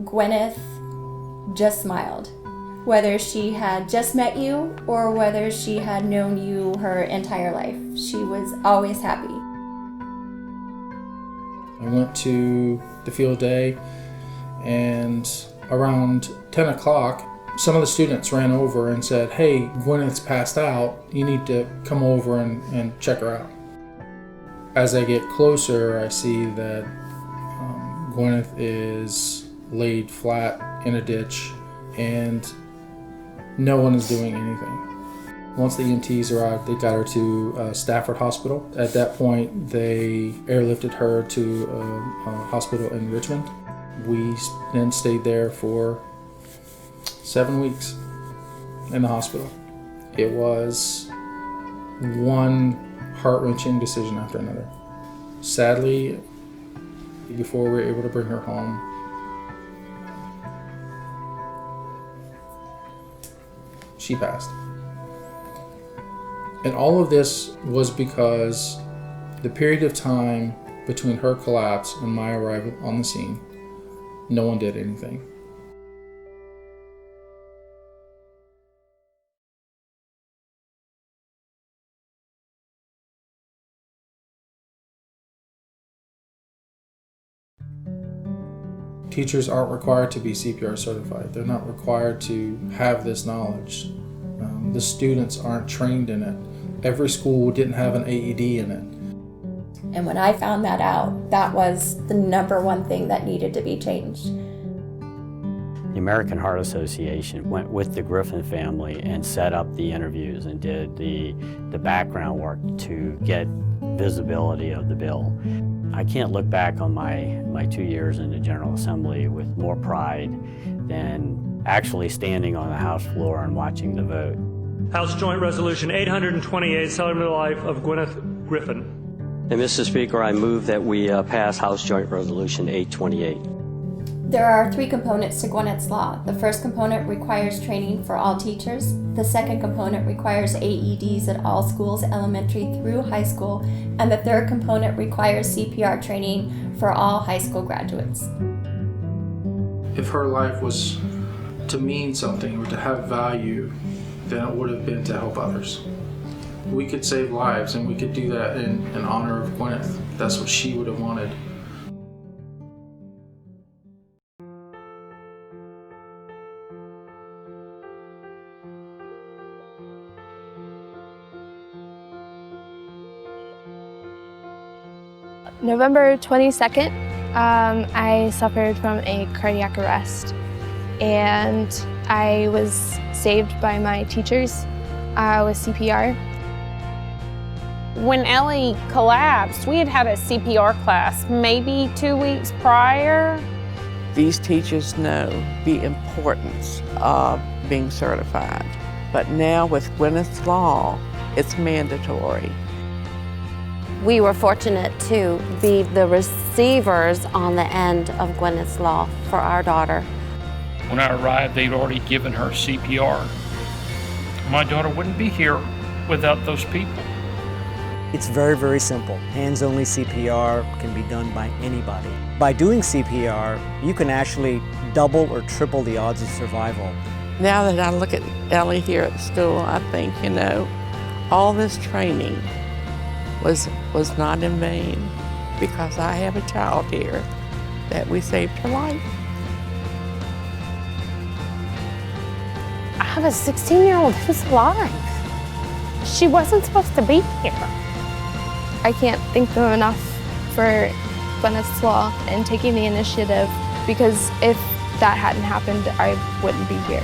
Gwyneth just smiled. Whether she had just met you or whether she had known you her entire life, she was always happy. I went to the field day, and around 10 o'clock, some of the students ran over and said, "Hey, Gwyneth's passed out. You need to come over and check her out." As I get closer, I see that Gwyneth is laid flat in a ditch, and no one is doing anything. Once the EMTs arrived, they got her to Stafford Hospital. At that point, they airlifted her to a hospital in Richmond. We then stayed there for 7 weeks in the hospital. It was one heart-wrenching decision after another. Sadly, before we were able to bring her home, she passed. And all of this was because the period of time between her collapse and my arrival on the scene, no one did anything. Teachers aren't required to be CPR certified. They're not required to have this knowledge. The students aren't trained in it. Every school didn't have an AED in it. And when I found that out, that was the number one thing that needed to be changed. The American Heart Association went with the Griffin family and set up the interviews and did the background work to get visibility of the bill. I can't look back on my 2 years in the General Assembly with more pride than actually standing on the House floor and watching the vote. House Joint Resolution 828, celebrating the life of Gwyneth Griffin. And Mr. Speaker, I move that we pass House Joint Resolution 828. There are 3 components to Gwyneth's Law. The first component requires training for all teachers. The second component requires AEDs at all schools, elementary through high school. And the third component requires CPR training for all high school graduates. If her life was to mean something or to have value, then it would have been to help others. We could save lives, and we could do that in honor of Gwyneth. That's what she would have wanted. November 22nd, I suffered from a cardiac arrest, and I was saved by my teachers with CPR. When Ellie collapsed, we had had a CPR class maybe 2 weeks prior. These teachers know the importance of being certified, but now with Gwyneth's Law, it's mandatory. We were fortunate to be the receivers on the end of Gwyneth's Law for our daughter. When I arrived, they'd already given her CPR. My daughter wouldn't be here without those people. It's very, very simple. Hands-only CPR can be done by anybody. By doing CPR, you can actually double or triple the odds of survival. Now that I look at Ellie here at school, I think, all this training was not in vain, because I have a child here that we saved her life. I have a 16-year-old who's alive. She wasn't supposed to be here. I can't thank them enough for Gwyneth's Law and taking the initiative, because if that hadn't happened, I wouldn't be here.